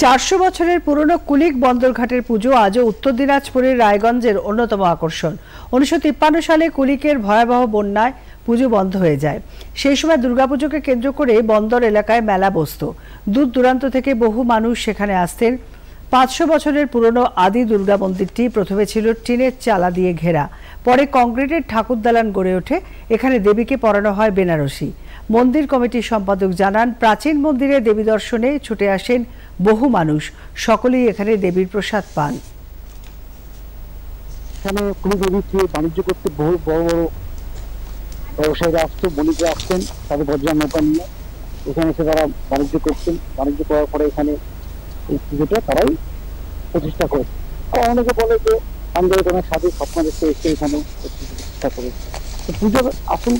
400 বছরের পুরনো কুলিক বন্দরঘাটের পুজো আজও উত্তর দিনাজপুরের রায়গঞ্জের অন্যতম আকর্ষণ। 1953 সালে কুলিকের ভয়াবহ বন্যায় পুজো বন্ধ হয়ে যায়। সেই সময় দুর্গাপুজোকে কেন্দ্র করে বন্দর এলাকায় মেলা বসত। দূর দূরান্ত থেকে বহু মানুষ সেখানে আসতেন। 500 বছরের পুরনো আদি দুর্গা মন্দিরটি প্রথমে ছিল টিনের চালা দিয়ে ঘেরা, পরে কংক্রিটের ঠাকুর দালান গড়ে ওঠে। এখানে দেবীকে পরানো হয় বেনারসি। মন্দির কমিটির সম্পাদক জানান, প্রাচীন মন্দিরে দেবী দর্শনে ছুটে আসেন বহু মানুষ। সকলেই এখানে দেবীর প্রসাদ পান। এখানে কোনো দেবীকে বাণিজ্য করতে বহু বড় বড় ব্যবসায়ীরা আসতো, বণিকরা আসতেন তাদের বজ্রা নৌকা নিয়ে। এখানে এসে তারা বাণিজ্য করতেন। বাণিজ্য করার পরে এখানে এই পুজোটা তারাই প্রতিষ্ঠা করেছে। অনেকে বলে যে আমাদের কোনো সাধু স্বপ্ন দেখতে এসে এখানে প্রতিষ্ঠা করে। তো পুজোর আসল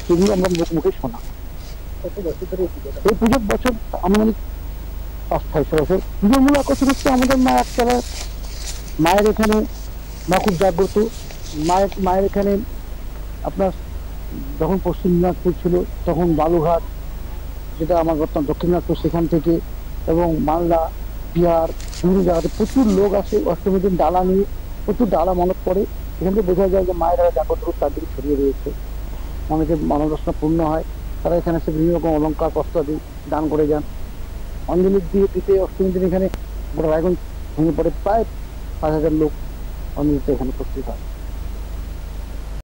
সেগুলো আমরা মুখে শোনা। এই পুজোর বছর আনুমানিক 500-600 বছর। পুজোর মূল আকর্ষণ হচ্ছে আমাদের মা একতলা মায়ের এখানে মা খুব জাগ্রত। মায়ের এখানে আপনার যখন পশ্চিম দিনাজপুর ছিল তখন বালুঘাট, যেটা আমার বর্তমান দক্ষিণ দিনাজপুর, সেখান থেকে এবং মালদা, বিহার, বিভিন্ন জায়গাতে প্রচুর লোক আসে। অষ্টমীর দিন ডালা নিয়ে প্রচুর ডালা মনত পড়ে। এখান থেকে বোঝা যায় যে মায়ের জাগ্রত তাদের ছড়িয়ে রয়েছে। অনেকের মনোবাসনা পূর্ণ হয়। তারা এখানে এসে বিভিন্ন রকম অলঙ্কার বস্ত্রাদি দান করে যান। অঞ্জলি দিয়ে দিতে অষ্টমীর দিন এখানে রায়গঞ্জ ভেঙে পড়ে। প্রায় 5000 লোক অঞ্জলিতে এখানে উপস্থিত হয়।